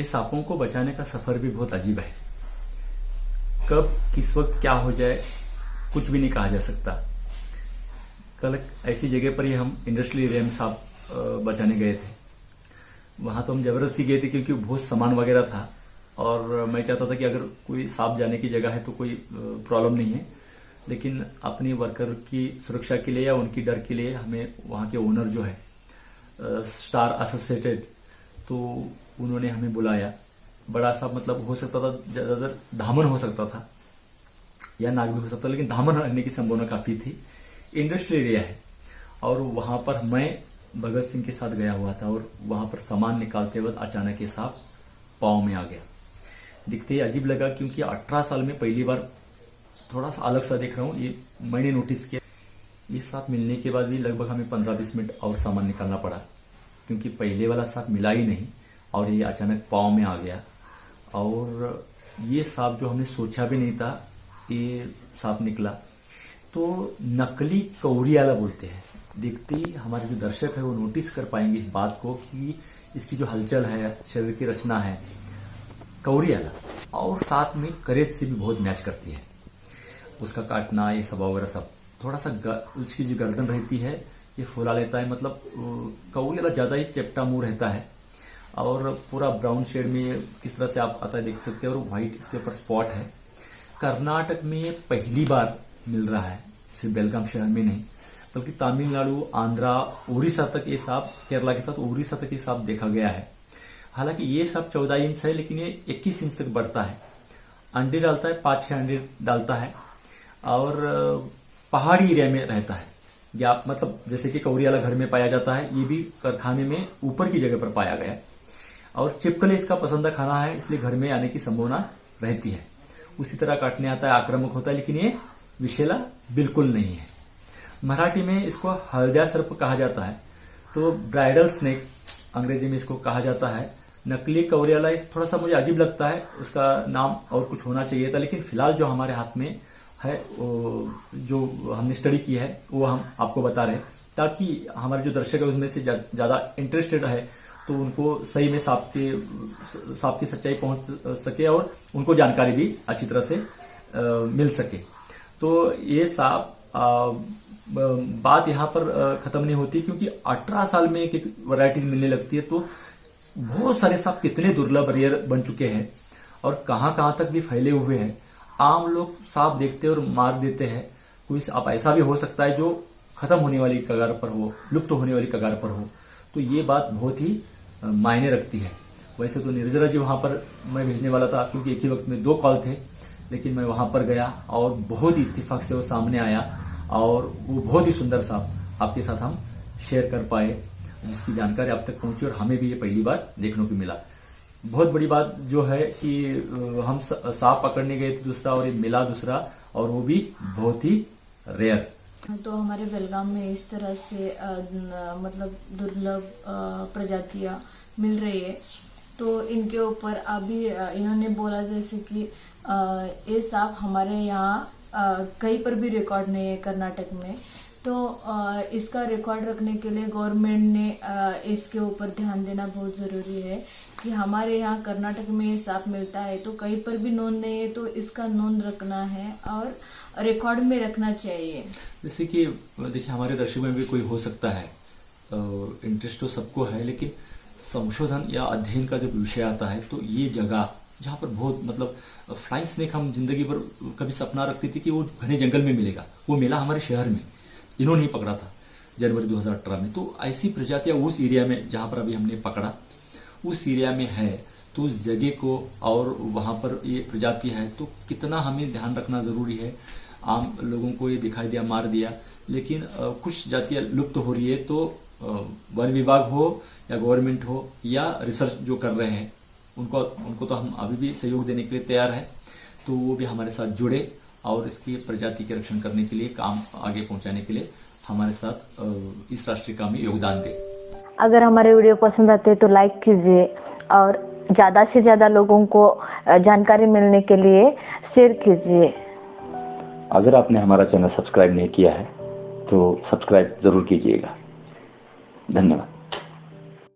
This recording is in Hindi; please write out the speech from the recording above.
ये सांपों को बचाने का सफर भी बहुत अजीब है। कब किस वक्त क्या हो जाए कुछ भी नहीं कहा जा सकता। कल ऐसी जगह पर ही हम इंडस्ट्रियल एरिया में सांप बचाने गए थे। वहां तो हम जबरदस्ती गए थे क्योंकि बहुत सामान वगैरह था और मैं चाहता था कि अगर कोई सांप जाने की जगह है तो कोई प्रॉब्लम नहीं है, लेकिन अपनी वर्कर की सुरक्षा के लिए या उनकी डर के लिए हमें वहाँ के ओनर जो है स्टार एसोसिएटेड, तो उन्होंने हमें बुलाया। बड़ा सा मतलब हो सकता था, ज़्यादातर धामन हो सकता था या नाग भी हो सकता था, लेकिन धामन रहने की संभावना काफ़ी थी। इंडस्ट्रियल एरिया है और वहाँ पर मैं भगत सिंह के साथ गया हुआ था और वहाँ पर सामान निकालते वक्त अचानक ये सांप पाँव में आ गया। दिखते ही अजीब लगा क्योंकि 18 साल में पहली बार थोड़ा सा अलग सा देख रहा हूँ। ये मैंने नोटिस किया। ये सांप मिलने के बाद भी लगभग हमें 15-20 मिनट और सामान निकालना पड़ा क्योंकि पहले वाला सांप मिला ही नहीं और ये अचानक पाँव में आ गया। और ये सांप जो हमने सोचा भी नहीं था, ये सांप निकला। तो नकली कौड़ियाला बोलते हैं। देखते ही हमारे जो दर्शक है वो नोटिस कर पाएंगे इस बात को कि इसकी जो हलचल है, शरीर की रचना है, कौड़ियाला, और साथ में करेज से भी बहुत मैच करती है। उसका काटना, ये सब वगैरह सब, थोड़ा सा उसकी जो गर्दन रहती है ये फुला लेता है। मतलब कौड़ियाला ज़्यादा ही चेप्टा मुंह रहता है और पूरा ब्राउन शेड में किस तरह से आप आता है देख सकते हैं, और वाइट इसके ऊपर स्पॉट है। कर्नाटक में ये पहली बार मिल रहा है, सिर्फ बेलगाम शहर में नहीं बल्कि तमिलनाडु, आंध्रा, उड़ीसा तक ये सांप, केरला के साथ उड़ीसा तक ये सांप देखा गया है। हालांकि ये सांप 14 इंच है लेकिन ये 21 इंच तक बढ़ता है। अंडे डालता है, 5-6 अंडे डालता है और पहाड़ी एरिया में रहता है। या मतलब जैसे कि कौड़ियाला घर में पाया जाता है, ये भी कारखाने में ऊपर की जगह पर पाया गया है। और छिपकली इसका पसंदीदा खाना है, इसलिए घर में आने की संभावना रहती है। उसी तरह काटने आता है, आक्रामक होता है, लेकिन ये विषैला बिल्कुल नहीं है। मराठी में इसको हल्दिया सर्प कहा जाता है, तो ब्राइडल स्नेक अंग्रेजी में इसको कहा जाता है। नकली कौड़ियाला थोड़ा सा मुझे अजीब लगता है, उसका नाम और कुछ होना चाहिए था, लेकिन फिलहाल जो हमारे हाथ में है, जो हमने स्टडी की है वो हम आपको बता रहे हैं, ताकि हमारे जो दर्शक है उसमें से ज़्यादा इंटरेस्टेड है तो उनको सही में सांप की सच्चाई पहुंच सके और उनको जानकारी भी अच्छी तरह से मिल सके। तो ये सांप बात यहाँ पर खत्म नहीं होती क्योंकि 18 साल में एक वैरायटी मिलने लगती है। तो बहुत सारे सांप कितने दुर्लभ, रेयर बन चुके हैं और कहाँ कहाँ तक भी फैले हुए हैं। आम लोग सांप देखते हैं और मार देते हैं। कोई सांप ऐसा भी हो सकता है जो खत्म होने वाली कगार पर हो, लुप्त होने वाली कगार पर हो। तो ये बात बहुत ही मायने रखती है। वैसे तो निर्जरा जी वहाँ पर मैं भेजने वाला था क्योंकि एक ही वक्त में 2 कॉल थे, लेकिन मैं वहाँ पर गया और बहुत ही इत्तेफाक से वो सामने आया और वो बहुत ही सुंदर सांप आपके साथ हम शेयर कर पाए, जिसकी जानकारी आप तक पहुंची और हमें भी ये पहली बार देखने को मिला। बहुत बड़ी बात जो है कि हम सांप पकड़ने गए थे दूसरा और ये मिला दूसरा, और वो भी बहुत ही रेयर। तो हमारे बेलगाम में इस तरह से मतलब दुर्लभ प्रजातियां मिल रही है। तो इनके ऊपर अभी इन्होंने बोला जैसे कि ये सांप हमारे यहाँ कहीं पर भी रिकॉर्ड नहीं है कर्नाटक में। तो इसका रिकॉर्ड रखने के लिए गवर्नमेंट ने इसके ऊपर ध्यान देना बहुत ज़रूरी है कि हमारे यहाँ कर्नाटक में ये सांप मिलता है तो कहीं पर भी नोंद नहीं है, तो इसका नोंद रखना है और रिकॉर्ड में रखना चाहिए। जैसे कि देखिए हमारे दर्शकों में भी कोई हो सकता है, इंटरेस्ट तो सबको है, लेकिन संशोधन या अध्ययन का जब विषय आता है तो ये जगह जहाँ पर बहुत मतलब फ्लाइंग स्नेक हम जिंदगी भर कभी सपना रखते थे कि वो घने जंगल में मिलेगा, वो मिला हमारे शहर में। इन्होंने ही पकड़ा था जनवरी 2018 में। तो ऐसी प्रजातियाँ उस एरिया में जहाँ पर अभी हमने पकड़ा उस एरिया में है, तो उस जगह को और वहाँ पर ये प्रजाति है तो कितना हमें ध्यान रखना ज़रूरी है। आम लोगों को ये दिखाई दिया, मार दिया, लेकिन कुछ जातियाँ लुप्त हो रही है। तो वन विभाग हो या गवर्नमेंट हो या रिसर्च जो कर रहे हैं उनको तो हम अभी भी सहयोग देने के लिए तैयार है। तो वो भी हमारे साथ जुड़े और इसकी प्रजाति के रक्षण करने के लिए, काम आगे पहुंचाने के लिए हमारे साथ इस राष्ट्रीय काम में योगदान दें। अगर हमारे वीडियो पसंद आते हैं तो लाइक कीजिए और ज़्यादा से ज़्यादा लोगों को जानकारी मिलने के लिए शेयर कीजिए। अगर आपने हमारा चैनल सब्सक्राइब नहीं किया है तो सब्सक्राइब जरूर कीजिएगा। धन्यवाद।